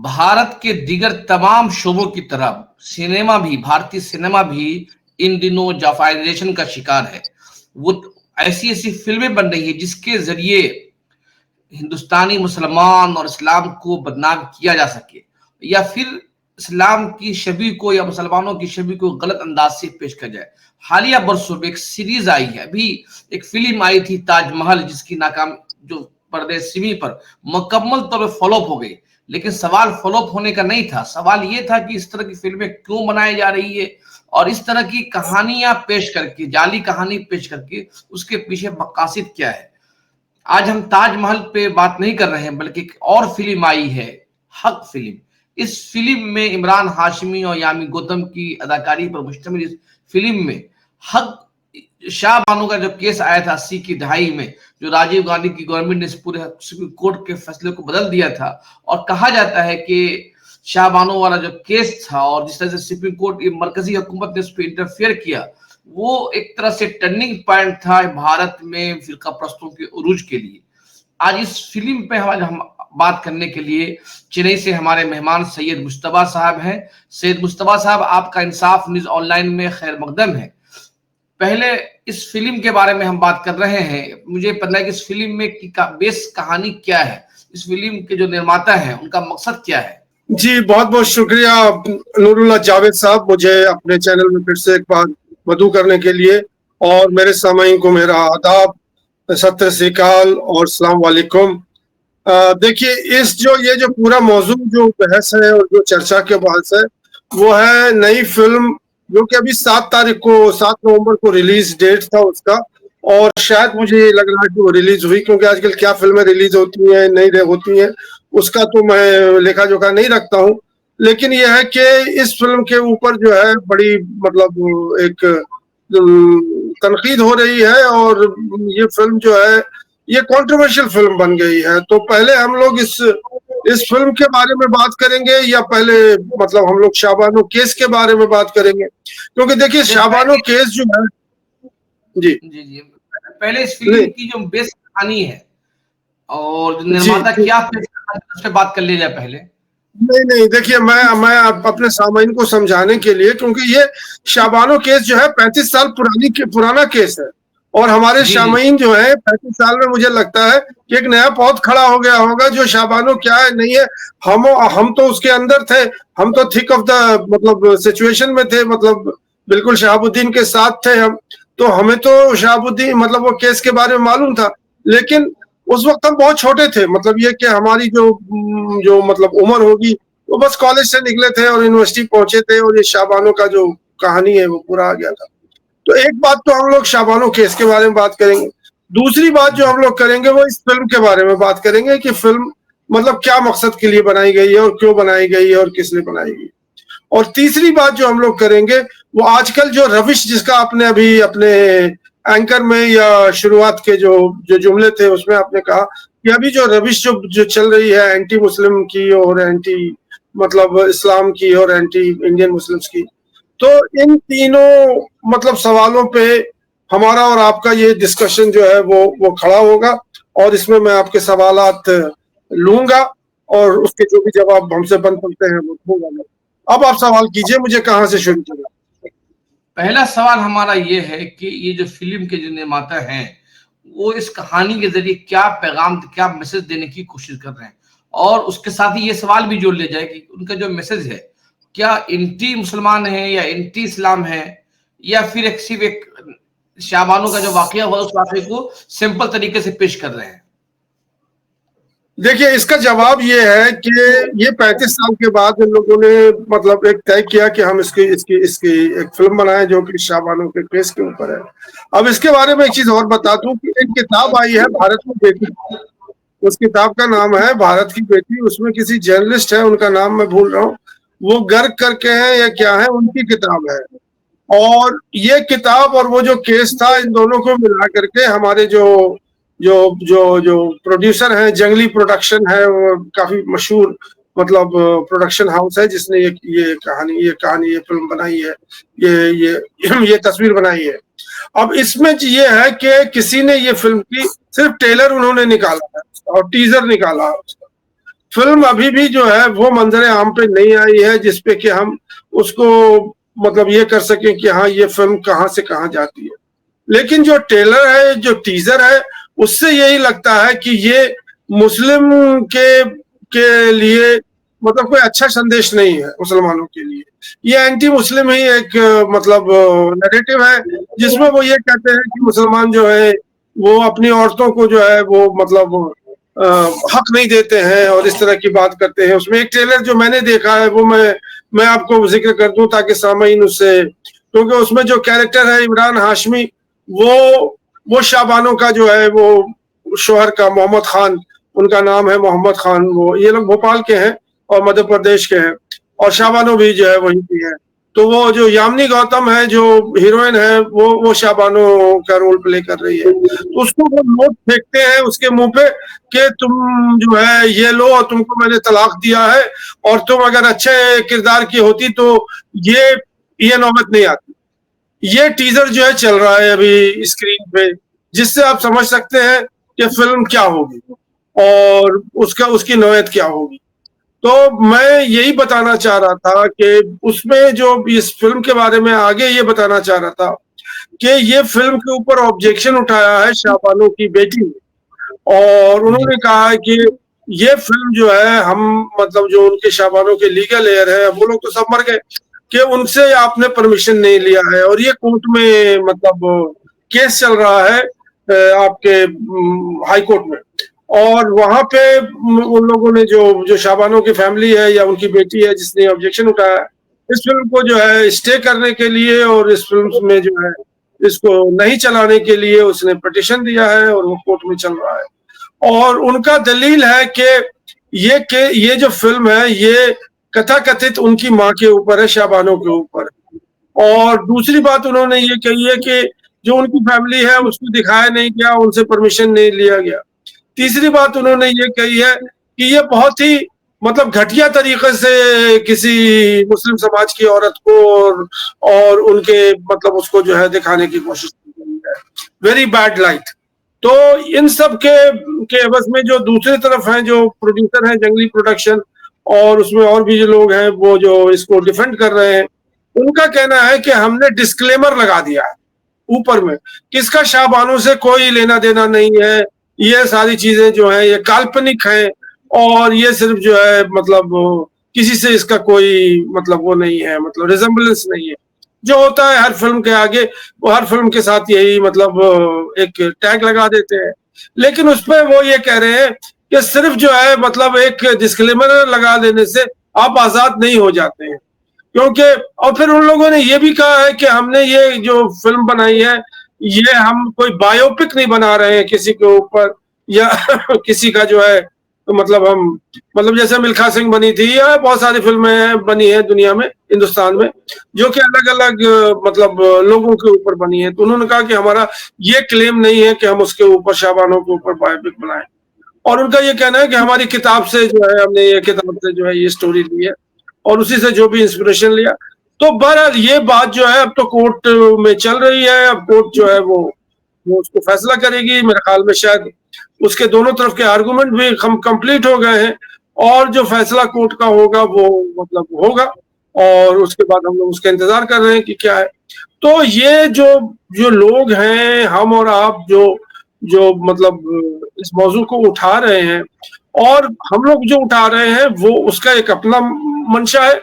भारत के दीगर तमाम शोबों की तरह सिनेमा भी, भारतीय सिनेमा भी इन दिनों जाफाइजेशन का शिकार है। वो ऐसी ऐसी फिल्में बन रही है जिसके जरिए हिंदुस्तानी मुसलमान और इस्लाम को बदनाम किया जा सके, या फिर इस्लाम की छवि को या मुसलमानों की छवि को गलत अंदाज से पेश किया जाए। हालिया बरसों में एक सीरीज आई है, अभी एक फिल्म आई थी ताजमहल, जिसकी नाकाम जो पर्दे सिमी पर मुकम्मल तौर पर फॉलोअप हो गई। लेकिन सवाल फॉलोअप होने का नहीं था, सवाल ये था कि इस तरह की फिल्में क्यों बनाई जा रही है और इस तरह की कहानियां पेश करके, जाली कहानी पेश करके उसके पीछे मकासद क्या है। आज हम ताजमहल पे बात नहीं कर रहे हैं, बल्कि एक और फिल्म आई है, हक फिल्म। इस फिल्म में इमरान हाशमी और यामी गौतम की अदाकारी पर मुश्तमिल इस फिल्म में हक शाह बानो का जो केस आया था 80 की दहाई में, जो राजीव गांधी की गवर्नमेंट ने इस पूरे सुप्रीम कोर्ट के फैसले को बदल दिया था, और कहा जाता है कि शाह बानो वाला जो केस था और जिस तरह से सुप्रीम कोर्ट मरकजी हुकूमत ने उस पर इंटरफेयर किया, वो एक तरह से टर्निंग पॉइंट था भारत में फिरका प्रस्तों के उरूज के लिए। आज इस फिल्म पे हम बात करने के लिए चेन्नई से हमारे मेहमान सैयद मुश्तबा साहब हैं। सैयद मुश्तबा साहब, आपका इंसाफ न्यूज ऑनलाइन में खैर मकदम है। पहले इस फिल्म के बारे में हम बात कर रहे हैं, मुझे पता है कि इस फिल्म में की बेस कहानी क्या है, इस फिल्म के जो निर्माता हैं उनका मकसद क्या है। जी, बहुत बहुत शुक्रिया नूरुल्लाह जावेद साहब, मुझे अपने चैनल में फिर से एक बार मदऊ करने के लिए, और मेरे सामईन को मेरा आदाब, सत श्री अकाल और अस्सलाम वालेकुम। देखिए, ये जो पूरा मौजू जो बहस है और जो चर्चा के बहस है, वो है नई फिल्म जो कि अभी 7 नवंबर को रिलीज डेट था उसका, और शायद मुझे लग रहा है कि वो रिलीज हुई, क्योंकि आजकल क्या फिल्में रिलीज होती हैं नहीं होती हैं उसका तो मैं लेखा जोखा नहीं रखता हूँ। लेकिन यह है कि इस फिल्म के ऊपर जो है बड़ी मतलब एक तनकीद हो रही है, और ये फिल्म जो है ये कंट्रोवर्शियल फिल्म बन गई है। तो पहले हम लोग इस फिल्म के बारे में बात करेंगे, या पहले मतलब हम लोग शाबानो केस के बारे में बात करेंगे? क्योंकि देखिए, शाबानो केस जो है, जी जी जी, पहले इस फिल्म की जो बेस कहानी है और निर्माता क्या पेश करना है उस पर बात कर ली जाए पहले। नहीं, देखिए, मैं अपने सामाइन को समझाने के लिए, क्योंकि ये शाबानो केस जो है 35 साल पुराना केस है, और हमारे सामाइन जो है 35 साल में मुझे लगता है कि एक नया पौध खड़ा हो गया होगा जो शाबानो क्या है नहीं है। हम तो उसके अंदर थे, हम तो थिक ऑफ द मतलब सिचुएशन में थे, मतलब बिल्कुल शहाबुद्दीन के साथ थे हम, तो हमें तो शहाबुद्दीन मतलब वो केस के बारे में मालूम था। लेकिन उस वक्त हम बहुत छोटे थे, मतलब ये कि हमारी जो मतलब उम्र होगी, वो बस कॉलेज से निकले थे और यूनिवर्सिटी पहुंचे थे, और ये शाबानो का जो कहानी है वो पूरा आ गया था। तो एक बात तो हम लोग शाबानो केस के बारे में बात करेंगे। दूसरी बात जो हम लोग करेंगे वो इस फिल्म के बारे में बात करेंगे कि फिल्म मतलब क्या मकसद के लिए बनाई गई है और क्यों बनाई गई है और किसने बनाई गई। और तीसरी बात जो हम लोग करेंगे वो आजकल जो रविश, जिसका आपने अभी अपने एंकर में या शुरुआत के जो जुमले थे उसमें आपने कहा कि अभी जो रविश जो चल रही है एंटी मुस्लिम की और एंटी मतलब इस्लाम की और एंटी इंडियन मुस्लिम्स की, तो इन तीनों मतलब सवालों पे हमारा और आपका ये डिस्कशन जो है वो खड़ा होगा, और इसमें मैं आपके सवालात लूंगा और उसके जो भी जवाब हमसे बन सकते हैं वो दूंगा। अब आप सवाल कीजिए, मुझे कहाँ से शुरू करना। पहला सवाल हमारा ये है कि ये जो फिल्म के जो निर्माता हैं वो इस कहानी के जरिए क्या पैगाम, क्या मैसेज देने की कोशिश कर रहे हैं, और उसके साथ ही ये सवाल भी जोड़ ले जाए कि उनका जो मैसेज है क्या एंटी मुसलमान है या एंटी इस्लाम है, या फिर सिर्फ एक शाबानो का जो वाकया हुआ उस वाकये को सिंपल तरीके से पेश कर रहे हैं। देखिए, इसका जवाब ये है कि ये 35 साल के बाद इन लोगों ने मतलब एक तय किया कि हम इसकी एक फिल्म बनाएं जो कि शाबानो के केस के ऊपर है। अब इसके बारे में एक चीज और बता दूं कि एक किताब आई है भारत की बेटी, उस किताब का नाम है भारत की बेटी। उसमें किसी जर्नलिस्ट है, उनका नाम मैं भूल रहा हूँ, वो गर्ग करके है या क्या है, उनकी किताब है। और ये किताब और वो जो केस था, इन दोनों को मिला करके हमारे जो जो जो जो प्रोड्यूसर हैं, जंगली प्रोडक्शन है, वो काफी मशहूर मतलब प्रोडक्शन हाउस है जिसने ये कहानी ये फिल्म बनाई है, ये तस्वीर बनाई है। अब इसमें ये है कि किसी ने ये फिल्म की सिर्फ ट्रेलर उन्होंने निकाला है और टीजर निकाला है उसका। फिल्म अभी भी जो है वो मंजर आम पे नहीं आई है जिसपे कि हम उसको मतलब ये कर सकें कि हाँ ये फिल्म कहाँ से कहाँ जाती है। लेकिन जो ट्रेलर है, जो टीजर है, उससे यही लगता है कि ये मुस्लिम के लिए मतलब कोई अच्छा संदेश नहीं है मुसलमानों के लिए। ये एंटी मुस्लिम ही एक मतलब नैरेटिव है जिसमें वो ये कहते हैं कि मुसलमान जो है वो अपनी औरतों को जो है वो मतलब हक नहीं देते हैं और इस तरह की बात करते हैं। उसमें एक ट्रेलर जो मैंने देखा है वो मैं आपको जिक्र कर दूं ताकि सामईन उससे, क्योंकि उसमें जो कैरेक्टर है इमरान हाशमी वो शाबानो का जो है वो शोहर का मोहम्मद खान, उनका नाम है मोहम्मद खान, वो ये लोग भोपाल के हैं और मध्य प्रदेश के हैं और शाबानो भी जो है वहीं की है। तो वो जो यामिनी गौतम है जो हीरोइन है वो शाबानो का रोल प्ले कर रही है। तो उसको वो नोट फेंकते हैं उसके मुंह पे कि तुम जो है ये लो और तुमको मैंने तलाक दिया है और तुम अगर अच्छे किरदार की होती तो ये नौबत नहीं आती। ये टीजर जो है चल रहा है अभी स्क्रीन पे, जिससे आप समझ सकते हैं कि फिल्म क्या होगी और उसकी नौयत क्या होगी। तो मैं यही बताना चाह रहा था कि उसमें जो इस फिल्म के बारे में आगे ये बताना चाह रहा था कि ये फिल्म के ऊपर ऑब्जेक्शन उठाया है शाबानो की बेटी ने और उन्होंने कहा है कि ये फिल्म जो है हम मतलब जो उनके शाबानो के लीगल एयर है वो लोग तो सब मर गए कि उनसे आपने परमिशन नहीं लिया है और ये कोर्ट में मतलब केस चल रहा है आपके हाई कोर्ट में। और वहां पे उन लोगों ने जो शाबानो की फैमिली है या उनकी बेटी है जिसने ऑब्जेक्शन उठाया इस फिल्म को जो है स्टे करने के लिए और इस फिल्म में जो है इसको नहीं चलाने के लिए उसने पिटीशन दिया है और वो कोर्ट में चल रहा है। और उनका दलील है कि ये जो फिल्म है ये कथाकथित उनकी माँ के ऊपर है, शाबानो के ऊपर। और दूसरी बात उन्होंने ये कही है कि जो उनकी फैमिली है उसको दिखाया नहीं गया, उनसे परमिशन नहीं लिया गया। तीसरी बात उन्होंने ये कही है कि ये बहुत ही मतलब घटिया तरीके से किसी मुस्लिम समाज की औरत को और उनके मतलब उसको जो है दिखाने की कोशिश की गई है, वेरी बैड लाइट। तो इन सब के एवज में जो दूसरी तरफ है जो प्रोड्यूसर है जंगली प्रोडक्शन और उसमें और भी जो लोग हैं वो जो इसको डिफेंड कर रहे हैं उनका कहना है कि हमने डिस्क्लेमर लगा दिया है ऊपर में कि इसका शाहबानो से कोई लेना देना नहीं है, ये सारी चीजें जो है ये काल्पनिक है और ये सिर्फ जो है मतलब किसी से इसका कोई मतलब वो नहीं है, मतलब रिजेम्बलेंस नहीं है। जो होता है हर फिल्म के आगे वो हर फिल्म के साथ यही मतलब एक टैग लगा देते हैं। लेकिन उस पर वो ये कह रहे हैं कि सिर्फ जो है मतलब एक डिस्क्लेमर लगा देने से आप आजाद नहीं हो जाते हैं, क्योंकि और फिर उन लोगों ने ये भी कहा है कि हमने ये जो फिल्म बनाई है ये हम कोई बायोपिक नहीं बना रहे हैं किसी के ऊपर या किसी का जो है तो मतलब हम मतलब जैसे मिल्खा सिंह बनी थी या बहुत सारी फिल्में बनी है दुनिया में हिंदुस्तान में जो कि अलग अलग मतलब लोगों के ऊपर बनी है। तो उन्होंने कहा कि हमारा ये क्लेम नहीं है कि हम उसके ऊपर शाबानों के ऊपर बायोपिक बनाए। और उनका ये कहना है कि हमारी किताब से जो है हमने ये किताब से जो है ये स्टोरी ली है और उसी से जो भी इंस्पिरेशन लिया। तो बहरहाल ये बात जो है अब तो कोर्ट में चल रही है, अब कोर्ट जो है वो उसको फैसला करेगी। मेरे ख्याल में शायद उसके दोनों तरफ के आर्गुमेंट भी हम कंप्लीट हो गए हैं और जो फैसला कोर्ट का होगा वो मतलब होगा और उसके बाद हम लोग उसका इंतजार कर रहे हैं कि क्या है। तो ये जो जो लोग हैं हम और आप जो जो मतलब इस मौजू को उठा रहे हैं और हम लोग जो उठा रहे हैं वो उसका एक अपना मंशा है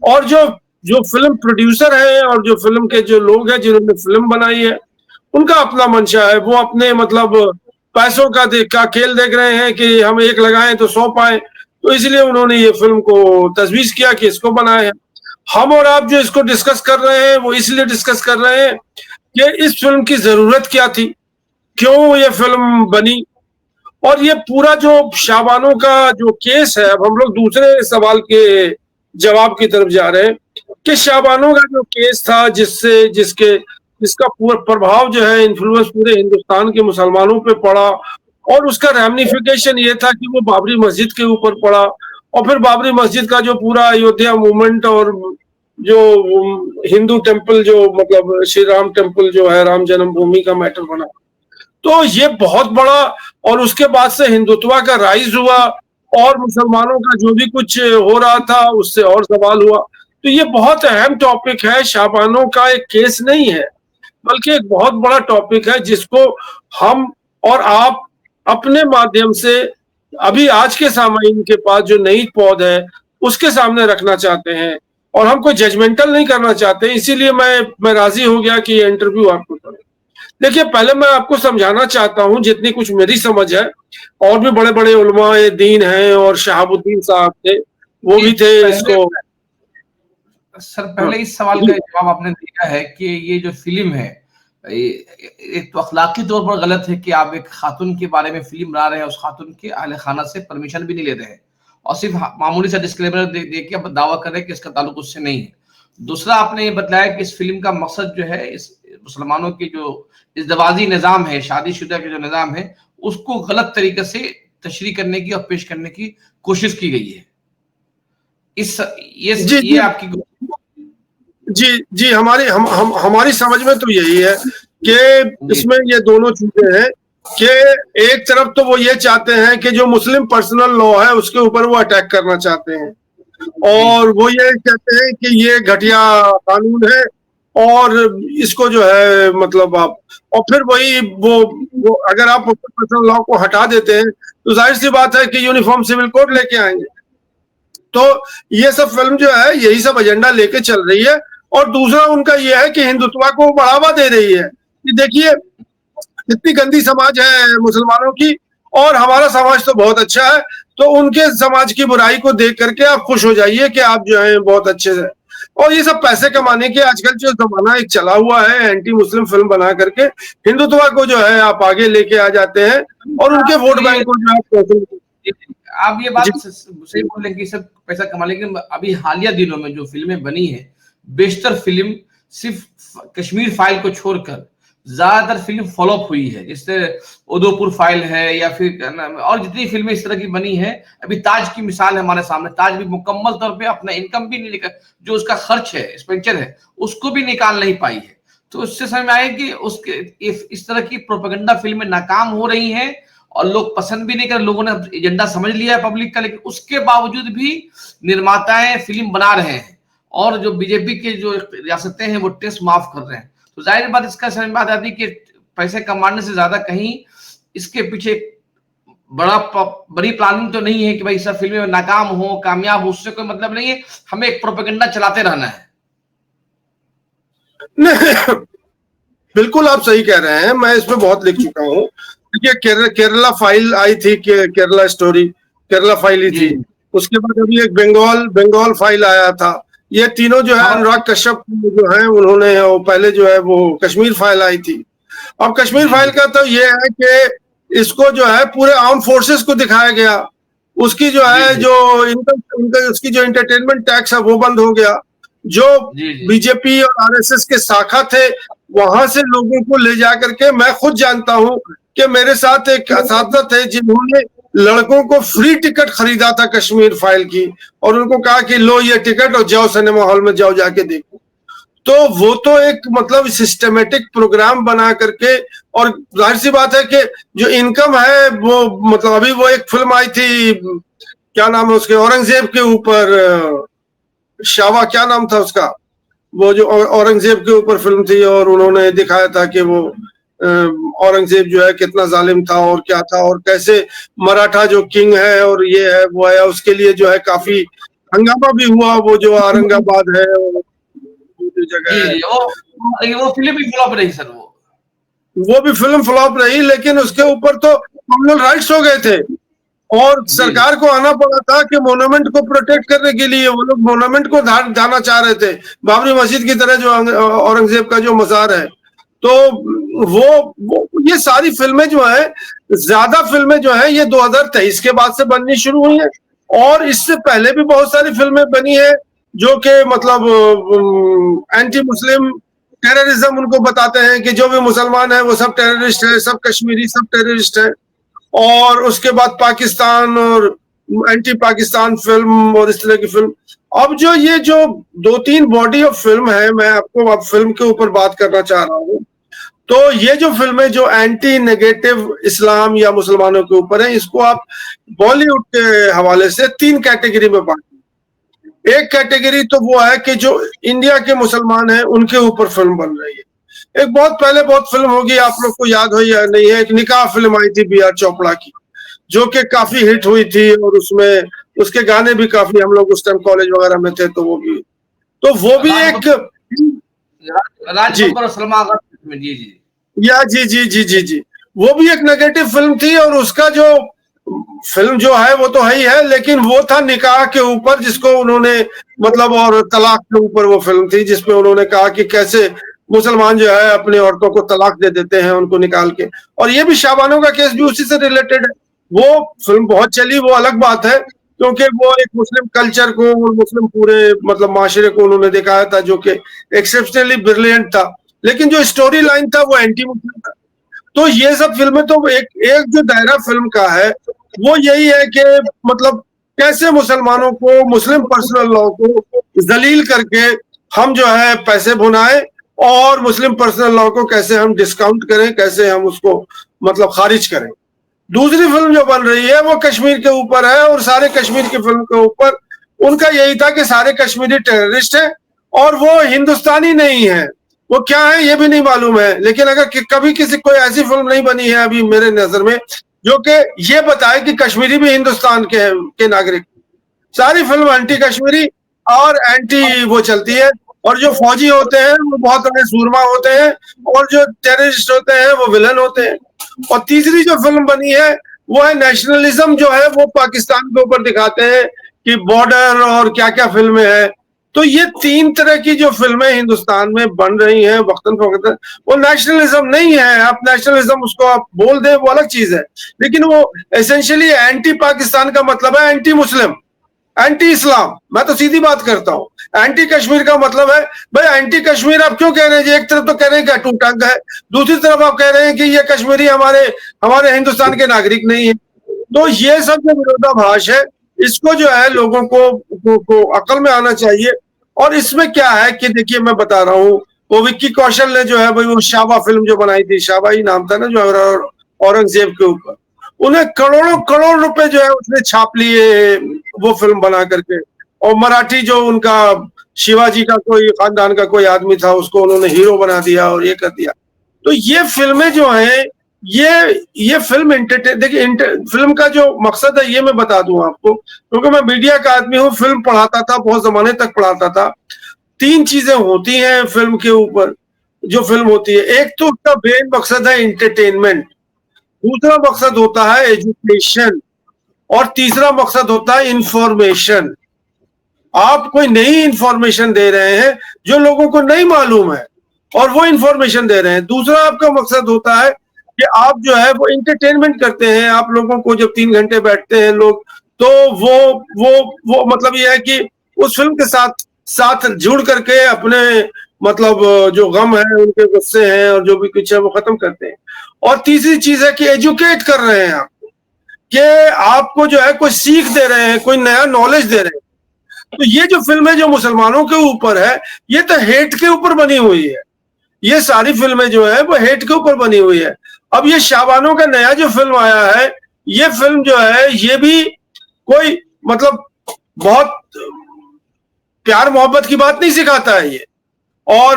और जो जो फिल्म प्रोड्यूसर है और जो फिल्म के जो लोग हैं जिन्होंने फिल्म बनाई है उनका अपना मंशा है। वो अपने मतलब पैसों का खेल देख रहे हैं कि हम एक लगाएं तो 100 पाए, तो इसलिए उन्होंने ये फिल्म को तजवीज किया कि इसको बनाए हैं। हम और आप जो इसको डिस्कस कर रहे हैं वो इसलिए डिस्कस कर रहे हैं कि इस फिल्म की जरूरत क्या थी, क्यों ये फिल्म बनी। और ये पूरा जो शाबानो का जो केस है, अब हम लोग दूसरे सवाल के जवाब की तरफ जा रहे हैं कि शाबानो का जो केस था जिसका पूरा प्रभाव जो है इन्फ्लुएंस पूरे हिंदुस्तान के मुसलमानों पे पड़ा और उसका रैमिनिफिकेशन ये था कि वो बाबरी मस्जिद के ऊपर पड़ा और फिर बाबरी मस्जिद का जो पूरा अयोध्या मूवमेंट और जो हिंदू टेम्पल जो मतलब श्री राम टेम्पल जो है राम जन्मभूमि का मैटर बना। तो ये बहुत बड़ा और उसके बाद से हिंदुत्व का राइज हुआ और मुसलमानों का जो भी कुछ हो रहा था उससे और सवाल हुआ। तो ये बहुत अहम टॉपिक है, शाबानों का एक केस नहीं है, बल्कि एक बहुत बड़ा टॉपिक है जिसको हम और आप अपने माध्यम से अभी आज के सामाईन के पास जो नई पौध है उसके सामने रखना चाहते हैं, और हम कोई जजमेंटल नहीं करना चाहते, इसीलिए मैं राजी हो गया कि ये इंटरव्यू आपको करूं। देखिए, पहले मैं आपको समझाना चाहता हूं जितनी कुछ मेरी समझ है, और भी बड़े बड़े उलमाए दीन हैं, और शहाबुद्दीन साहब थे, वो भी थे इसको। सर पहले इस सवाल का जवाब आपने दिया है कि ये जो फिल्म है एक तो अखलाकी तौर पर गलत है कि आप एक खातून के बारे में फिल्म बना रहे हैं, उस खातून के अहले खाना से परमिशन भी नहीं ले रहे हैं, और सिर्फ मामूली सा डिस्क्लेमर दे के आप दावा कर रहे हैं कि इसका ताल्लुक उससे नहीं है। दूसरा, आपने ये बताया कि इस फिल्म का मकसद जो है इस मुसलमानों के जो इज़्दवाजी निज़ाम है, शादीशुदा के जो निज़ाम है, उसको गलत तरीके से तशरीह करने की और पेश करने की कोशिश की गई है। ये आपकी जी हमारी समझ में तो यही है कि इसमें ये दोनों चीजें हैं कि एक तरफ तो वो ये चाहते हैं कि जो मुस्लिम पर्सनल लॉ है उसके ऊपर वो अटैक करना चाहते हैं, और वो ये कहते हैं कि ये घटिया कानून है और इसको जो है मतलब आप, और फिर वही वो अगर आप पर्सनल लॉ को हटा देते हैं तो जाहिर सी बात है कि यूनिफॉर्म सिविल कोड लेके आएंगे। तो ये सब फिल्म जो है यही सब एजेंडा लेके चल रही है। और दूसरा उनका ये है कि हिंदुत्व को बढ़ावा दे रही है कि देखिए कितनी गंदी समाज है मुसलमानों की, और हमारा समाज तो बहुत अच्छा है, तो उनके समाज की बुराई को देख करके आप खुश हो जाइए कि आप जो है बहुत अच्छे से। और ये सब पैसे कमाने के आजकल जो जमाना एक चला हुआ है, एंटी मुस्लिम फिल्म बना करके हिंदुत्व को जो है आप आगे लेके आ जाते हैं, और उनके वोट बैंक को जो है आप ये बात सही बोल रहे हैं कि सब पैसा कमा, लेकिन अभी हालिया दिनों में जो फिल्में बनी है, बेशतर फिल्म सिर्फ कश्मीर फाइल को छोड़कर ज्यादातर फिल्म फ्लॉप हुई है, जैसे उदयपुर फाइल है या फिर और जितनी फिल्में इस तरह की बनी है। अभी ताज की मिसाल है हमारे सामने, ताज भी मुकम्मल तौर पे अपना इनकम भी नहीं निकल, जो उसका खर्च है एक्सपेंचर है उसको भी निकाल नहीं पाई है। तो उससे समझ में आए कि उसके इस तरह की प्रोपेगेंडा फिल्में नाकाम हो रही हैं और लोग पसंद भी नहीं कर, लोगों ने एजेंडा समझ लिया है पब्लिक का, लेकिन उसके बावजूद भी निर्माताएं फिल्म बना रहे हैं, और जो बीजेपी के जो रियासतें हैं वो टैक्स माफ कर रहे हैं। तो जाहिर बात इसका समझ में आती है कि पैसे कमाने से ज्यादा कहीं इसके पीछे बड़ी प्लानिंग तो नहीं है कि भाई सब फिल्में नाकाम हो कामयाब हो, उससे कोई मतलब नहीं है, हमें एक प्रोपेगेंडा चलाते रहना है। बिल्कुल आप सही कह रहे हैं, मैं इसमें बहुत लिख चुका हूँ। देखिए केरला फाइल आई थी, केरला स्टोरी, केरला फाइल ही थी। उसके बाद अभी एक बंगाल फाइल आया था। ये तीनों जो है अनुराग कश्यप जो है उन्होंने, पहले जो है वो कश्मीर फाइल आई थी। अब कश्मीर फाइल का तो ये है कि इसको जो है पूरे आर्म फोर्सेस को दिखाया गया, उसकी जो है जो इनकम उसकी जो एंटरटेनमेंट टैक्स है वो बंद हो गया। जो बीजेपी और आरएसएस के शाखा थे वहां से लोगों को ले जाकर के, मैं खुद जानता हूं कि मेरे साथ एक असातिज़ा थे जिन्होंने लड़कों को फ्री टिकट खरीदा था कश्मीर फाइल की, और उनको कहा कि लो ये टिकट और जाओ सिनेमा हॉल में जाओ जाके देखो। तो वो तो एक मतलब सिस्टमेटिक प्रोग्राम बना करके, और जाहिर सी बात है कि जो इनकम है वो मतलब अभी वो एक फिल्म आई थी, क्या नाम है उसके, औरंगजेब के ऊपर, शावा क्या नाम था उसका, वो जो औरंगजेब के ऊपर फिल्म थी, और उन्होंने दिखाया था कि वो औरंगजेब जो है कितना जालिम था और क्या था, और कैसे मराठा जो किंग है और ये है वो है, उसके लिए जो है काफी हंगामा भी हुआ। वो जो औरंगाबाद है जो जगह है, वो फिल्म भी फ्लॉप रही सर, वो भी फिल्म फ्लॉप रही, लेकिन उसके ऊपर तो कम्युनल राइट्स हो गए थे, और सरकार को आना पड़ा था कि मोन्यूमेंट को प्रोटेक्ट करने के लिए। वो लोग मोन्यूमेंट को ढाना चाह रहे थे, बाबरी मस्जिद की तरह जो औरंगजेब का जो मजार है। तो वो ये सारी फिल्में जो है, ज्यादा फिल्में जो है ये 2023 के बाद से बननी शुरू हुई है, और इससे पहले भी बहुत सारी फिल्में बनी है जो कि मतलब एंटी मुस्लिम टेररिज्म उनको बताते हैं कि जो भी मुसलमान है वो सब टेररिस्ट है, सब कश्मीरी सब टेररिस्ट है। और उसके बाद पाकिस्तान और एंटी पाकिस्तान फिल्म और इस तरह की फिल्म। अब जो ये जो 2-3 बॉडी ऑफ फिल्म है, मैं आपको अब फिल्म के ऊपर बात करना चाह रहा हूँ। तो ये जो फिल्में जो एंटी नेगेटिव इस्लाम या मुसलमानों के ऊपर है, इसको आप बॉलीवुड के हवाले से 3 कैटेगरी में बांटें। एक कैटेगरी तो वो है कि जो इंडिया के मुसलमान हैं उनके ऊपर फिल्म बन रही है। एक बहुत पहले बहुत फिल्म होगी, आप लोग को याद हो या नहीं है, एक निकाह फिल्म आई थी बी आर चोपड़ा की, जो कि काफी हिट हुई थी और उसमें उसके गाने भी काफी, हम लोग उस टाइम कॉलेज वगैरह में थे तो वो भी एक राज बब्बर और सलमा आगा में। जी जी, वो भी एक नेगेटिव फिल्म थी। और उसका जो फिल्म जो है वो तो है ही है, लेकिन वो था निकाह के ऊपर, जिसको उन्होंने मतलब, और तलाक के ऊपर वो फिल्म थी, जिसमें उन्होंने कहा कि कैसे मुसलमान जो है अपनी औरतों को तलाक दे देते हैं उनको निकाल के। और ये भी शाबानों का केस भी उसी से रिलेटेड है। वो फिल्म बहुत चली, वो अलग बात है, क्योंकि वो एक मुस्लिम कल्चर को और मुस्लिम पूरे मतलब माशरे को उन्होंने दिखाया था, जो कि एक्सेप्शनली ब्रिलियंट था, लेकिन जो स्टोरी लाइन था वो एंटी मुस्लिम था। तो ये सब फिल्में तो एक जो दायरा फिल्म का है वो यही है कि मतलब कैसे मुसलमानों को, मुस्लिम पर्सनल लॉ को जलील करके हम जो है पैसे भुनाए, और मुस्लिम पर्सनल लॉ को कैसे हम डिस्काउंट करें, कैसे हम उसको मतलब खारिज करें। दूसरी फिल्म जो बन रही है वो कश्मीर के ऊपर है, और सारे कश्मीर की फिल्म के ऊपर उनका यही था कि सारे कश्मीरी टेररिस्ट हैं और वो हिंदुस्तानी नहीं है। वो क्या है ये भी नहीं मालूम है, लेकिन अगर कभी किसी कोई ऐसी फिल्म नहीं बनी है अभी मेरे नजर में जो कि ये बताए कि कश्मीरी भी हिंदुस्तान के नागरिक। सारी फिल्म एंटी कश्मीरी और एंटी वो चलती है, और जो फौजी होते हैं वो बहुत बड़े सूरमा होते हैं, और जो टेररिस्ट होते हैं वो विलन होते हैं। और तीसरी जो फिल्म बनी है वो है नेशनलिज्म, जो है वो पाकिस्तान के ऊपर दिखाते हैं कि बॉर्डर और क्या क्या फिल्में हैं। तो ये 3 तरह की जो फिल्में हिंदुस्तान में बन रही हैं वक्तन फवक्तन, वो नेशनलिज्म नहीं है। आप नेशनलिज्म उसको आप बोल दे वो अलग चीज है, लेकिन वो एसेंशियली एंटी पाकिस्तान का मतलब है एंटी मुस्लिम, एंटी इस्लाम। मैं तो सीधी बात करता हूँ। एंटी कश्मीर का मतलब है, भाई एंटी कश्मीर आप क्यों कह रहे हैं जी? एक तरफ तो कह रहे हैं कि अटूट अंग है, दूसरी तरफ आप कह रहे हैं कि ये कश्मीरी हमारे हिंदुस्तान के नागरिक नहीं है। तो ये सब जो विरोधाभास है, इसको जो है लोगों को अकल में आना चाहिए। और इसमें क्या है कि देखिए मैं बता रहा हूँ, वो विक्की कौशल ने जो है भाई वो शाबा फिल्म जो बनाई थी, शाबा ही नाम था ना, जो औरंगजेब के ऊपर, उन्हें करोड़ों करोड़ रुपए जो है उसने छाप लिए वो फिल्म बना करके। और मराठी जो उनका शिवाजी का कोई खानदान का कोई आदमी था, उसको उन्होंने हीरो बना दिया और ये कर दिया। तो ये फिल्में जो हैं, ये फिल्म देखिए फिल्म का जो मकसद है ये मैं बता दूं आपको, क्योंकि मैं मीडिया का आदमी हूँ, फिल्म पढ़ाता था, बहुत जमाने तक पढ़ाता था। 3 चीजें होती हैं फिल्म के ऊपर, जो फिल्म होती है, एक तो उसका मेन मकसद है इंटरटेनमेंट, दूसरा मकसद होता है एजुकेशन, और तीसरा मकसद होता है इंफॉर्मेशन। आप कोई नई इंफॉर्मेशन दे रहे हैं जो लोगों को नहीं मालूम है, और वो इंफॉर्मेशन दे रहे हैं। दूसरा आपका मकसद होता है कि आप जो है वो इंटरटेनमेंट करते हैं। आप लोगों को जब 3 घंटे बैठते हैं लोग, तो वो मतलब ये है कि उस फिल्म के साथ साथ जुड़ करके अपने मतलब जो गम है, उनके गुस्से हैं और जो भी कुछ है वो खत्म करते हैं। और तीसरी चीज है कि एजुकेट कर रहे हैं आप, कि आपको जो है कोई सीख दे रहे हैं, कोई नया नॉलेज दे रहे हैं। तो ये जो फिल्म है जो मुसलमानों के ऊपर है, ये तो हेट के ऊपर बनी हुई है। ये सारी फिल्में जो है वो हेट के ऊपर बनी हुई है। अब ये शाबानों का नया जो फिल्म आया है, ये फिल्म जो है ये भी कोई मतलब बहुत प्यार मोहब्बत की बात नहीं सिखाता है ये, और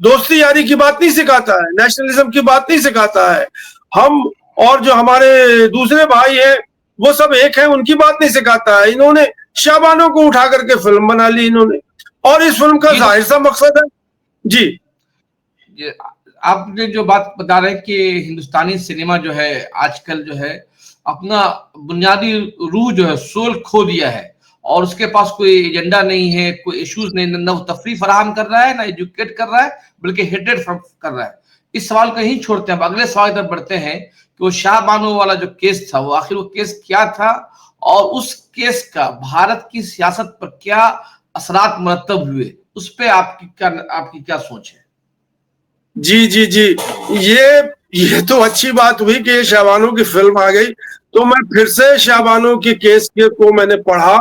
दोस्ती यारी की बात नहीं सिखाता है, नेशनलिज्म की बात नहीं सिखाता है। हम और जो हमारे दूसरे भाई हैं वो सब एक हैं, उनकी बात नहीं सिखाता है। इन्होंने शाबानों को उठा करके फिल्म बना ली इन्होंने, और इस फिल्म का जाहिर सा मकसद है। जी, आपने जो बात बता रहे हैं कि हिंदुस्तानी सिनेमा जो है आजकल जो है अपना बुनियादी रूह जो है, सोल खो दिया है, और उसके पास कोई एजेंडा नहीं है, कोई इश्यूज नहीं, ना वो तफरीह फराहम कर रहा है, ना एजुकेट कर रहा है, बल्कि हेटेड कर रहा है। इस सवाल को ही छोड़ते हैं, अब अगले सवाल की तरफ बढ़ते हैं कि वो शाह बानो वाला जो केस था, वो आखिर वो केस क्या था, और उस केस का भारत की सियासत पर क्या असरात मुरतब हुए, उस पर आपकी क्या सोच है? जी, ये तो अच्छी बात हुई कि शाबानो की फिल्म आ गई। तो मैं फिर से शाबानो के केस को मैंने पढ़ा,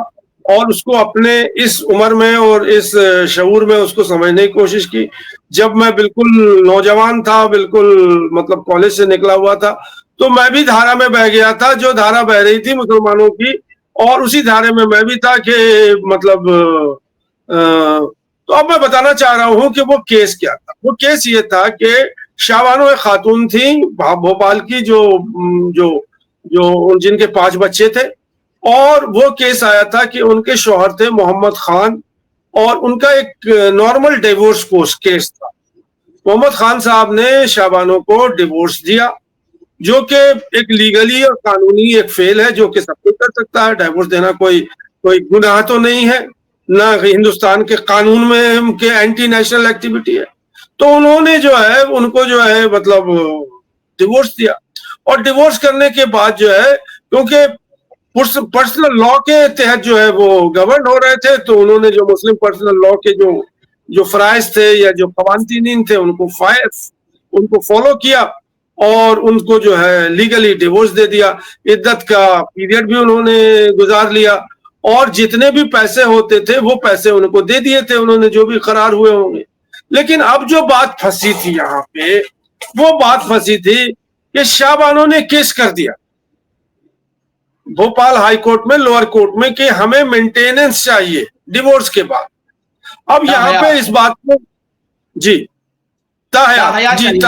और उसको अपने इस उम्र में और इस शऊर में उसको समझने की कोशिश की। जब मैं बिल्कुल नौजवान था, बिल्कुल मतलब कॉलेज से निकला हुआ था, तो मैं भी धारा में बह गया था, जो धारा बह रही थी मुसलमानों की, और उसी धारे में मैं भी था कि मतलब तो अब मैं बताना चाह रहा हूं कि वो केस क्या था। वो केस ये था कि शाबानो एक खातून थी भोपाल की, जो जो जिनके 5 बच्चे थे, और वो केस आया था कि उनके शौहर थे मोहम्मद खान, और उनका एक नॉर्मल डिवोर्स केस था। मोहम्मद खान साहब ने शाबानो को डिवोर्स दिया, जो कि एक लीगली और कानूनी एक फेल है, जो कि सब कोई कर सकता है। डिवोर्स देना कोई कोई गुनाह तो नहीं है, ना हिंदुस्तान के कानून में के एंटी नेशनल एक्टिविटी है। तो उन्होंने जो है उनको जो है मतलब डिवोर्स दिया, और डिवोर्स करने के बाद जो है, क्योंकि पर्सनल लॉ के तहत जो है वो गवर्न हो रहे थे, तो उन्होंने जो मुस्लिम पर्सनल लॉ के जो जो फराइज थे या जो कवानीन थे उनको फॉलो किया, और उनको जो है लीगली डिवोर्स दे दिया। इद्दत का पीरियड भी उन्होंने गुजार लिया, और जितने भी पैसे होते थे वो पैसे उनको दे दिए थे, उन्होंने जो भी करार हुए होंगे। लेकिन अब जो बात फंसी थी यहाँ पे, वो बात फंसी थी कि शाबानो ने केस कर दिया भोपाल हाई कोर्ट में, लोअर कोर्ट में, कि हमें मेंटेनेंस चाहिए डिवोर्स के बाद। अब यहाँ पे इस बात को जी ताहयात जी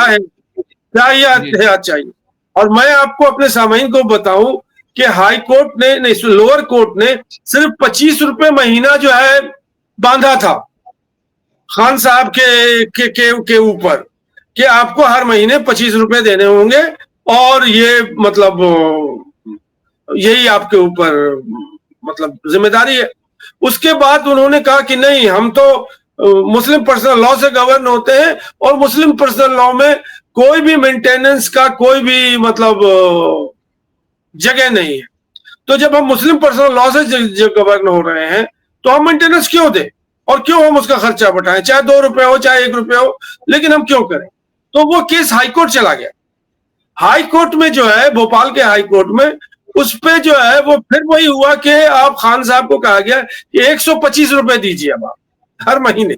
ताहयात चाहिए। और मैं आपको अपने सामईन को बताऊं कि हाई कोर्ट ने नहीं, लोअर कोर्ट ने सिर्फ 25 रुपए महीना जो है बांधा था खान साहब के ऊपर, कि आपको हर महीने 25 रुपए देने होंगे, और ये मतलब यही आपके ऊपर मतलब जिम्मेदारी है। उसके बाद उन्होंने कहा कि नहीं, हम तो मुस्लिम पर्सनल लॉ से गवर्न होते हैं, और मुस्लिम पर्सनल लॉ में कोई भी मेंटेनेंस का कोई भी मतलब जगह नहीं है। तो जब हम मुस्लिम पर्सनल लॉ से गवर्न हो रहे हैं, तो हम मेंटेनेंस क्यों दें, और क्यों हम उसका खर्चा बढ़ाएं, चाहे 2 रुपए हो चाहे 1 रुपए हो, लेकिन हम क्यों करें। तो वो केस हाई कोर्ट चला गया। हाई कोर्ट में जो है, भोपाल के हाई कोर्ट में, उस पे जो है वो फिर वही हुआ कि आप खान साहब को कहा गया कि 125 रुपए दीजिए अब आप हर महीने।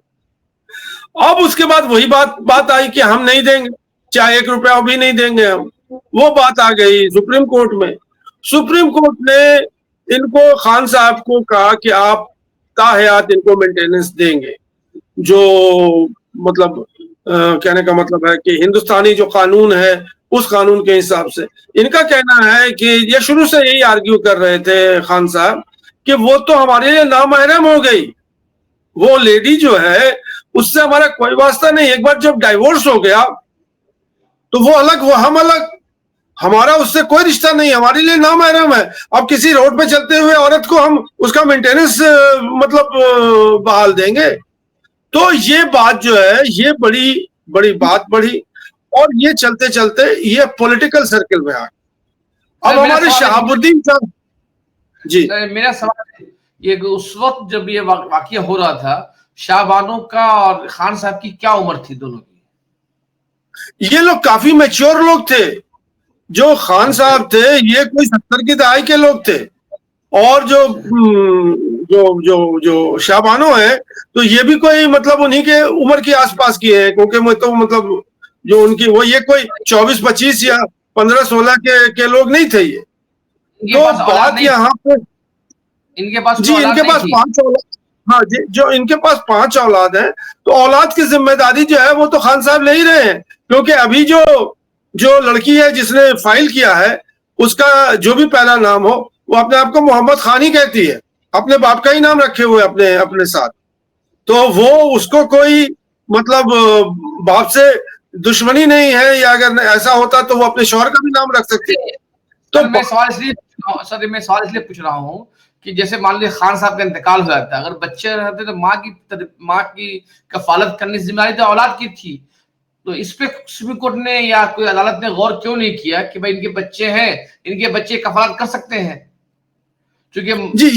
अब उसके बाद वही बात आई कि हम नहीं देंगे, चाहे 1 रुपया भी नहीं देंगे हम। वो बात आ गई सुप्रीम कोर्ट में। सुप्रीम कोर्ट ने इनको, खान साहब को कहा कि आप ताहयात इनको मेंटेनेंस देंगे, जो मतलब कहने का मतलब है कि हिंदुस्तानी जो कानून है उस कानून के हिसाब से। इनका कहना है कि ये शुरू से यही आर्ग्यू कर रहे थे खान साहब कि वो तो हमारे लिए नामहरम हो गई, वो लेडी जो है उससे हमारा कोई वास्ता नहीं। एक बार जब डाइवोर्स हो गया तो वो अलग, वो हम अलग, हमारा उससे कोई रिश्ता नहीं, हमारे लिए नामहरम है। अब किसी रोड पे चलते हुए औरत को हम उसका मेंटेनेंस मतलब बहाल देंगे। तो ये बात जो है ये बड़ी बड़ी बात बढ़ी, और ये चलते चलते ये पॉलिटिकल सर्कल में आ गया। अब हमारे शहाबुद्दीन साहब जी, मेरा सवाल है, ये उस वक्त जब ये वाकया हो रहा था, शाहबानो का और खान साहब की क्या उम्र थी दोनों की? ये लोग काफी मैच्योर लोग थे। जो खान साहब थे ये कोई 70 की दहाई के लोग थे, और जो जो जो जो शाहबानो है तो ये भी कोई मतलब उन्हीं के उम्र के आसपास की है, क्योंकि मैं तो मतलब जो उनकी वो ये कोई 24-25 या 15-16 के लोग नहीं थे ये। तो बात यहाँ पे इनके पास जी, इनके पास 5 औलाद, हाँ जी, जो इनके पास 5 औलाद हैं, तो औलाद की जिम्मेदारी जो है वो तो खान साहब ले ही रहे हैं। क्योंकि अभी जो जो लड़की है जिसने फाइल किया है, उसका जो भी पहला नाम हो वो अपने आप को मोहम्मद खान ही कहती है, अपने बाप का ही नाम रखे हुए अपने अपने साथ। तो वो उसको कोई मतलब बाप से दुश्मनी नहीं है, या अगर ऐसा होता तो वो अपने शौहर का भी नाम रख सकती है। तो मैं सवाल इसलिए पूछ रहा हूँ कि जैसे मान लीजिए खान साहब का इंतकाल हो जाता है, अगर बच्चे रहते तो माँ की कफालत करने की जिम्मेदारी तो औलाद की थी। तो इस पे सुप्रीम कोर्ट ने या कोई अदालत ने गौर क्यों नहीं किया कि भाई इनके बच्चे हैं, इनके बच्चे कफालत कर सकते हैं? क्योंकि जी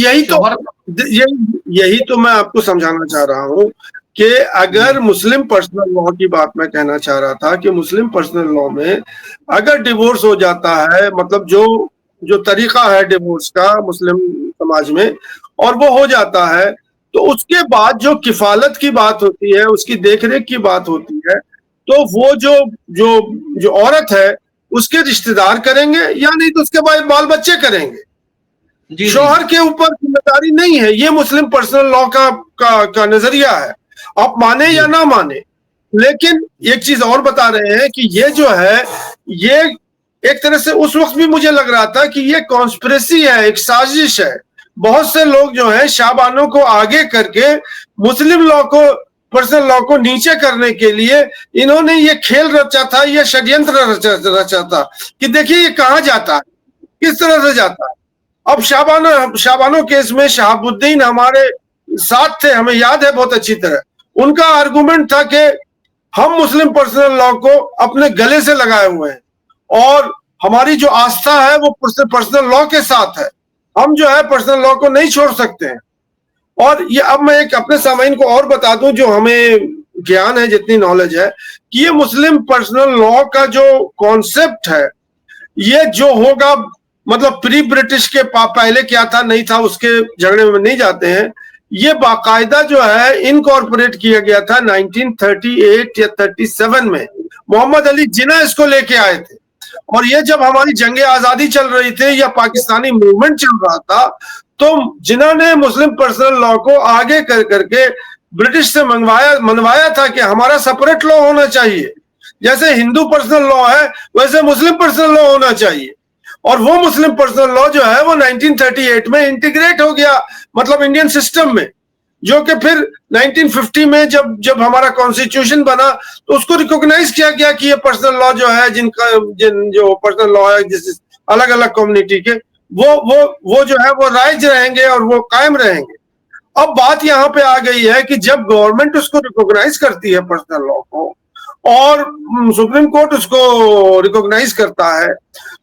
यही तो मैं आपको समझाना चाह रहा हूँ कि अगर मुस्लिम पर्सनल लॉ की बात मैं कहना चाह रहा था कि मुस्लिम पर्सनल लॉ में अगर डिवोर्स हो जाता है, मतलब जो जो तरीका है डिवोर्स का मुस्लिम समाज में, और वो हो जाता है, तो उसके बाद जो किफालत की बात होती है, उसकी देखरेख की बात होती है, तो वो जो जो जो औरत है उसके रिश्तेदार करेंगे, या नहीं तो उसके बाद बाल बच्चे करेंगे। जी शौहर के ऊपर जिम्मेदारी नहीं है। ये मुस्लिम पर्सनल लॉ का नजरिया है, आप माने या ना माने। लेकिन एक चीज और बता रहे हैं कि ये जो है, ये एक तरह से उस वक्त भी मुझे लग रहा था कि ये कॉन्स्पिरेसी है, एक साजिश है। बहुत से लोग जो है शाबानों को आगे करके मुस्लिम लॉ को, पर्सनल लॉ को नीचे करने के लिए इन्होंने ये खेल रचा था, ये षड्यंत्र रचा था कि देखिए ये कहां जाता है, किस तरह से जाता है। अब शाबानो केस में शहाबुद्दीन हमारे साथ थे, हमें याद है बहुत अच्छी तरह। उनका आर्गुमेंट था कि हम मुस्लिम पर्सनल लॉ को अपने गले से लगाए हुए हैं और हमारी जो आस्था है वो पर्सनल लॉ के साथ है, हम जो है पर्सनल लॉ को नहीं छोड़ सकते हैं। और ये अब मैं एक अपने सामाइन को और बता दूं, जो हमें ज्ञान है, जितनी नॉलेज है, कि ये मुस्लिम पर्सनल लॉ का जो कॉन्सेप्ट है, ये जो होगा, मतलब प्री ब्रिटिश के पहले क्या था नहीं था उसके झगड़े में नहीं जाते हैं। ये बाकायदा जो है इनकॉर्पोरेट किया गया था 1938 या 37 में। मोहम्मद अली जिन्ना इसको लेके आए थे, और ये जब हमारी जंगे आजादी चल रही थी या पाकिस्तानी मूवमेंट चल रहा था, तो जिन्होंने मुस्लिम पर्सनल लॉ को आगे कर करके ब्रिटिश से मनवाया था कि हमारा सेपरेट लॉ होना चाहिए, जैसे हिंदू पर्सनल लॉ है वैसे मुस्लिम पर्सनल लॉ होना चाहिए। और वो मुस्लिम पर्सनल लॉ जो है वो 1938 में इंटीग्रेट हो गया, मतलब इंडियन सिस्टम में, जो कि फिर 1950 में जब हमारा कॉन्स्टिट्यूशन बना तो उसको रिकॉग्नाइज किया गया कि ये पर्सनल लॉ जो है, जो पर्सनल लॉ है जिस अलग अलग कम्युनिटी के, वो जो है वो राइज रहेंगे और वो कायम रहेंगे। अब बात यहाँ पे आ गई है कि जब गवर्नमेंट उसको रिकॉग्नाइज करती है पर्सनल लॉ को, और सुप्रीम कोर्ट उसको रिकॉग्नाइज करता है,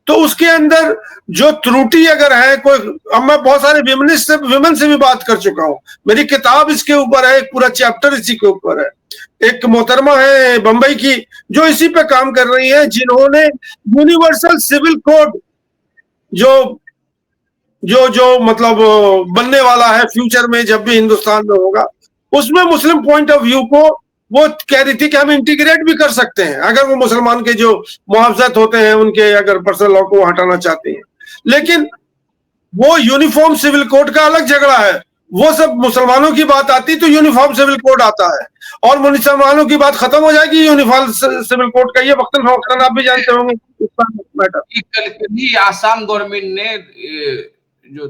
तो उसके अंदर जो त्रुटि अगर है कोई, अब मैं बहुत सारे विमेन से भी बात कर चुका हूं, मेरी किताब इसके ऊपर है, एक पूरा चैप्टर इसी के ऊपर है। एक मोहतरमा है बंबई की जो इसी पे काम कर रही है, जिन्होंने यूनिवर्सल सिविल कोड जो जो जो मतलब बनने वाला है फ्यूचर में, जब भी हिंदुस्तान में होगा, उसमें मुस्लिम पॉइंट ऑफ व्यू को वो कह रही थी कि हम इंटीग्रेट भी कर सकते हैं अगर वो मुसलमान के जो मुआवजत होते हैं उनके अगर पर्सनल लॉ को हटाना चाहते हैं। लेकिन वो यूनिफॉर्म सिविल कोड का अलग झगड़ा है, वो सब मुसलमानों की बात आती तो यूनिफॉर्म सिविल कोड आता है, और मुसलमानों की बात खत्म हो जाएगी यूनिफॉर्म सिविल कोड का। ये वक्तन फवक्तन आप भी जानते होंगे। आसाम गवर्नमेंट ने जो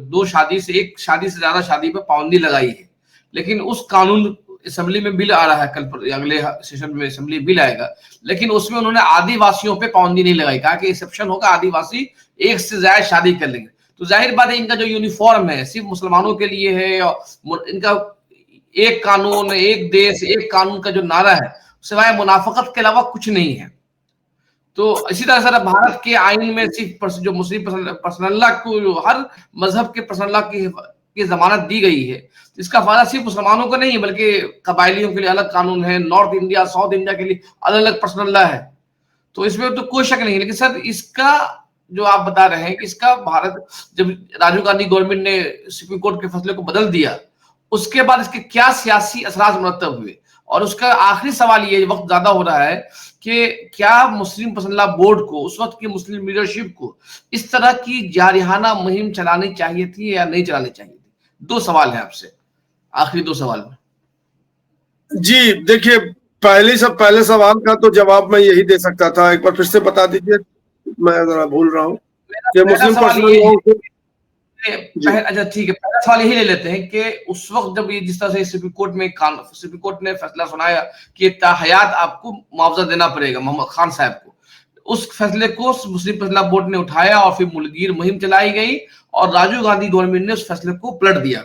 एक शादी से ज्यादा शादी पर पाबंदी लगाई है, लेकिन उस कानून असेंबली में बिल आ रहा है, कल अगले सेशन में असेंबली बिल आएगा, लेकिन उसमें उन्होंने आदिवासियों पे पाबंदी नहीं लगाई, कहा कि एक्सेप्शन होगा, आदिवासी एक से ज्यादा शादी कर लेंगे। तो जाहिर बात है इनका जो यूनिफॉर्म है सिर्फ मुसलमानों के लिए है, और इनका एक कानून एक देश एक कानून का जो नारा है सिवाय मुनाफकत के अलावा कुछ नहीं है। तो इसी तरह से भारत के आइन में सिर्फ जो मुस्लिम पर्सनल लॉ को, हर मजहब के पर्सनल लॉ की जमानत दी गई है, इसका फायदा सिर्फ मुसलमानों को नहीं है बल्कि कबायलियों के लिए अलग कानून है, नॉर्थ इंडिया साउथ इंडिया के लिए अलग अलग पर्सनल लॉ है। तो इसमें तो कोई शक नहीं। लेकिन सर इसका जो आप बता रहे हैं कि इसका भारत, जब राजीव गांधी गवर्नमेंट ने सुप्रीम कोर्ट के फैसले को बदल दिया, उसके बाद इसके क्या सियासी असरात मुरतब हुए। और उसका आखिरी सवाल ये, वक्त ज्यादा हो रहा है, कि क्या मुस्लिम पर्सनल लॉ बोर्ड को, उस वक्त की मुस्लिम लीडरशिप को इस तरह की जारिहाना मुहिम चलानी चाहिए थी या नहीं चलानी चाहिए थी? दो सवाल है आपसे, आखिरी दो सवाल में। जी देखिए, पहले सवाल का तो जवाब मैं यही दे सकता था, एक बार फिर से बता दीजिए, मैं जरा भूल रहा हूँ कि मुस्लिम पर्सनल लॉ को। अच्छा ठीक है, पहला सवाल यही ले लेते हैं कि उस वक्त जब ये जिस तरह से सुप्रीम कोर्ट ने फैसला सुनाया कि ताहयात आपको मुआवजा देना पड़ेगा मोहम्मद खान साहब को, उस फैसले को मुस्लिम पर्सनल लॉ बोर्ड ने उठाया और फिर मुलगीर मुहिम चलाई गई और राजीव गांधी गवर्नमेंट ने उस फैसले को पलट दिया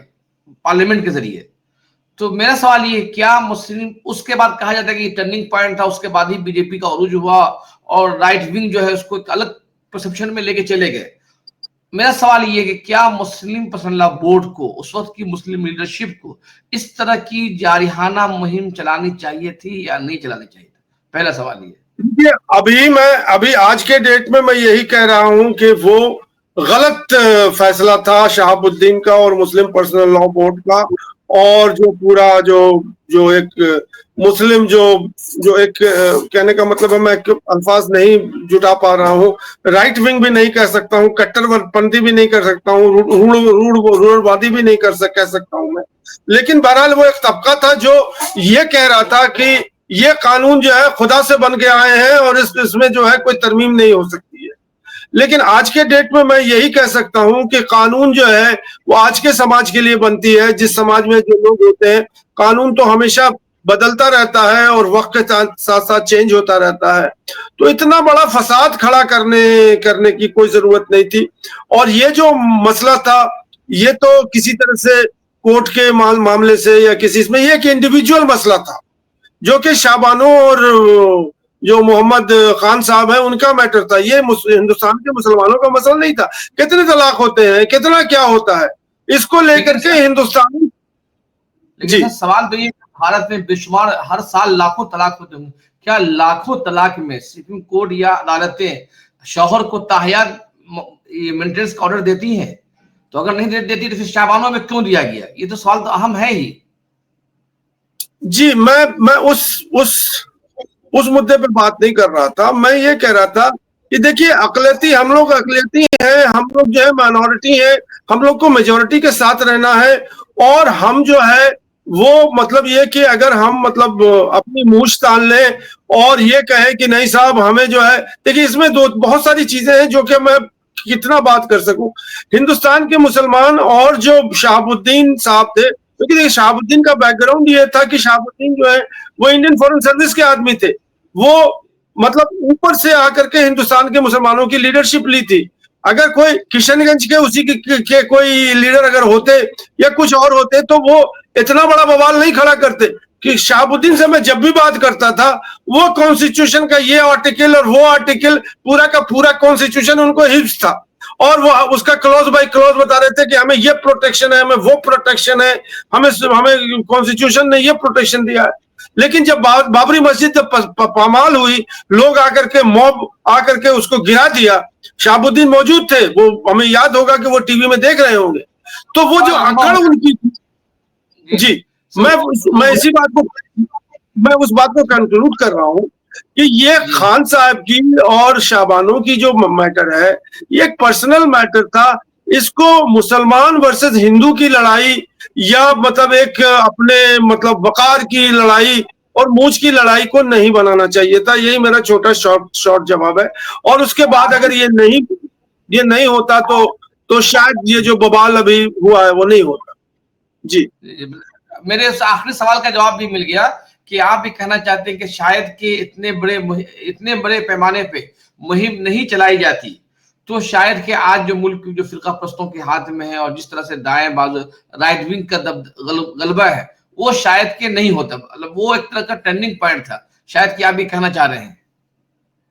पार्लियामेंट के जरिए। तो मेरा सवाल ये, क्या मुस्लिम, उसके बाद कहा जाता है कि टर्निंग पॉइंट था, उसके बाद ही बीजेपी का अरूज हुआ और राइट विंग जो है उसको एक अलग परसेप्शन में लेके चले गए। मेरा सवाल ये कि क्या मुस्लिम पर्सनल लॉ बोर्ड को, उस वक्त की मुस्लिम लीडरशिप को इस तरह की जारिहाना मुहिम चलानी चाहिए थी या नहीं चलानी चाहिए था? पहला सवाल ये। अभी आज के डेट में मैं यही कह रहा हूं कि वो गलत फैसला था शहाबुद्दीन का और मुस्लिम पर्सनल लॉ बोर्ड का। और जो पूरा जो एक मुस्लिम जो एक कहने का मतलब है, मैं अल्फाज नहीं जुटा पा रहा हूँ, राइट विंग भी नहीं कह सकता हूँ, कट्टरपंथी भी नहीं कर सकता हूँ, रूढ़वादी भी नहीं कह सकता हूँ मैं। लेकिन बहरहाल वो एक तबका था जो ये कह रहा था कि ये कानून जो है खुदा से बन के आए हैं और इसमें जो है कोई तरमीम नहीं हो सकती है। लेकिन आज के डेट में मैं यही कह सकता हूं कि कानून जो है वो आज के समाज के लिए बनती है। जिस समाज में जो लोग होते हैं, कानून तो हमेशा बदलता रहता है और वक्त के साथ साथ चेंज होता रहता है। तो इतना बड़ा फसाद खड़ा करने की कोई जरूरत नहीं थी। और ये जो मसला था, ये तो किसी तरह से कोर्ट के मामले से या किसी इसमें, ये एक इंडिविजुअल मसला था जो कि शाबानो और जो मोहम्मद खान साहब है उनका मैटर था। ये हिंदुस्तान के मुसलमानों का मसला नहीं था। कितने तलाक होते हैं, कितना क्या होता है, इसको लेकर के हिंदुस्तान। लेकिन सवाल तो ये, भारत में बेशुमार हर साल लाखों तलाक होते होंगे, क्या लाखों तलाक में सुप्रीम कोर्ट या अदालतें शौहर को ताहयात मेंटेनेंस का ऑर्डर देती हैं? तो अगर नहीं देती तो फिर शाबानों में क्यों दिया गया? ये तो सवाल तो अहम है ही। जी, मैं उस मुद्दे पे बात नहीं कर रहा था। मैं ये कह रहा था कि देखिए, हम लोग अकलियती हैं, हम लोग जो है माइनॉरिटी है, हम लोग को मेजोरिटी के साथ रहना है। और हम जो है वो मतलब ये कि अगर हम मतलब अपनी मूछ तान लें और ये कहें कि नहीं साहब हमें जो है, देखिए इसमें बहुत सारी चीजें हैं जो कि मैं कितना बात कर सकूं। हिंदुस्तान के मुसलमान और जो शहाबुद्दीन साहब थे, क्योंकि देखिए शहाबुद्दीन का बैकग्राउंड ये था कि शहाबुद्दीन जो है वो इंडियन फॉरेन सर्विस के आदमी थे। वो मतलब ऊपर से आकर के हिंदुस्तान के मुसलमानों की लीडरशिप ली थी। अगर कोई किशनगंज के उसी के कोई लीडर अगर होते या कुछ और होते तो वो इतना बड़ा बवाल नहीं खड़ा करते। कि शहाबुद्दीन से मैं जब भी बात करता था, वो कॉन्स्टिट्यूशन का ये आर्टिकल और वो आर्टिकल, पूरा का पूरा कॉन्स्टिट्यूशन उनको हिफ्ज था। और वो उसका क्लॉज बाय क्लॉज बता रहे थे कि हमें ये प्रोटेक्शन है, हमें वो प्रोटेक्शन है, हमें कॉन्स्टिट्यूशन ने ये प्रोटेक्शन दिया है। लेकिन जब बाबरी मस्जिद पामाल हुई, लोग आकर के मॉब आकर के उसको गिरा दिया, शहाबुद्दीन मौजूद थे, वो हमें याद होगा कि वो टीवी में देख रहे होंगे। तो वो जो अकड़ उनकी, जी, मैं इसी बात को, मैं उस बात को कंक्लूड कर रहा हूं कि ये खान साहब की और शाबानो की जो मैटर है, ये एक पर्सनल मैटर था। इसको मुसलमान वर्सेस हिंदू की लड़ाई या मतलब एक अपने मतलब वकार की लड़ाई और मूछ की लड़ाई को नहीं बनाना चाहिए था। यही मेरा छोटा शॉर्ट जवाब है। और उसके बाद अगर ये नहीं होता तो शायद ये जो बवाल अभी हुआ है वो नहीं होता। जी, मेरे आखिरी सवाल का जवाब भी मिल गया कि आप भी कहना चाहते हैं कि शायद कि इतने बड़े पैमाने पे मुहिम नहीं चलाई जाती तो शायद कि आज जो मुल्क जो फिरका प्रस्तों के हाथ में है और जिस तरह से दाएं बाजू राइट विंग का गलबा है वो शायद के नहीं होता। मतलब वो एक तरह का टर्निंग पॉइंट था, शायद कि आप भी कहना चाह रहे हैं।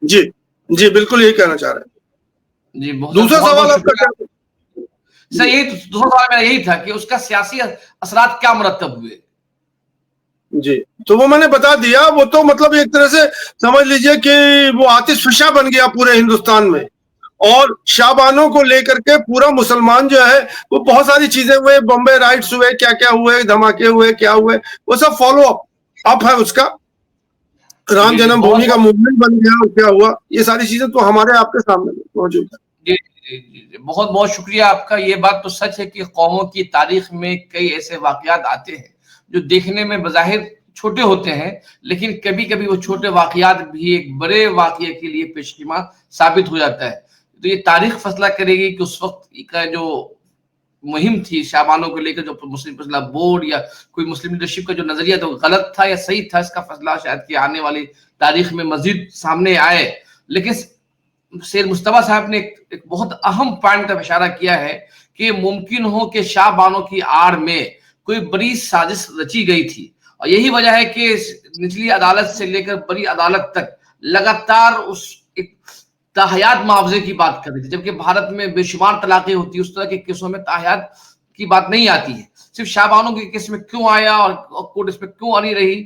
जी जी, बिल्कुल यही कहना चाह रहे हैं। जी, दूसरा सवाल आपका क्या? सर यही दूसरा सवाल मेरा यही था कि उसका सियासी असरात क्या मुरत्तब हुए। जी, तो वो मैंने बता दिया। वो तो मतलब एक तरह से समझ लीजिए कि वो आतिशफशा बन गया पूरे हिंदुस्तान में। और शाबानों को लेकर के पूरा मुसलमान जो है वो बहुत सारी चीजें हुए, बॉम्बे राइट्स हुए, क्या क्या हुए, धमाके हुए, क्या हुए, वो सब फॉलो अप है उसका। राम जन्मभूमि का मूवमेंट बन गया, क्या हुआ, ये सारी चीजें तो हमारे आपके सामने मौजूद है। जी, बहुत बहुत शुक्रिया आपका। ये बात तो सच है कि कौमों की तारीख में कई ऐसे वाकयात आते हैं जो देखने में बज़ाहिर छोटे होते हैं, लेकिन कभी कभी वो छोटे वाकयात भी एक बड़े वाकये के लिए पेशकीमा साबित हो जाता है। तो ये तारीख फैसला करेगी कि उस वक्त का जो मुहिम थी शाबानों को लेकर, जो मुस्लिम फैसला बोर्ड या कोई मुस्लिम लीडरशिप का जो नजरिया था गलत था या सही था, इसका फैसला शायद कि आने वाली तारीख में मजीद सामने आए। लेकिन शेर मुस्तफा साहब ने एक बहुत अहम पॉइंट का इशारा किया है कि मुमकिन हो कि शाबानों की आड़ में कोई बड़ी साजिश रची गई थी। और यही वजह है कि निचली अदालत से लेकर बड़ी अदालत तक लगातार उस एक ताहयात मुआवजे की बात कर रही थी, जबकि भारत में बेशुमार तलाक़ें होती है, उस तरह के केसों में ताहयात की बात नहीं आती है। सिर्फ शाबानों के केस में क्यों आया और कोर्ट इसमें क्यों अड़ी रही,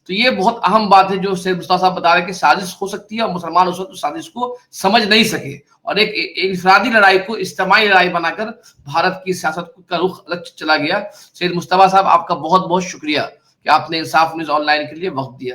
तो ये बहुत अहम बात है जो सैयद मुस्तफा साहब बता रहे हैं कि साजिश हो सकती है और मुसलमान उस वक्त साजिश को समझ नहीं सके और एक इंफरादी लड़ाई को इज्तिमाई लड़ाई बनाकर भारत की सियासत का रुख अलग चला गया। सैयद मुस्तफा साहब, आपका बहुत बहुत शुक्रिया कि आपने इंसाफ न्यूज ऑनलाइन के लिए वक्त दिया।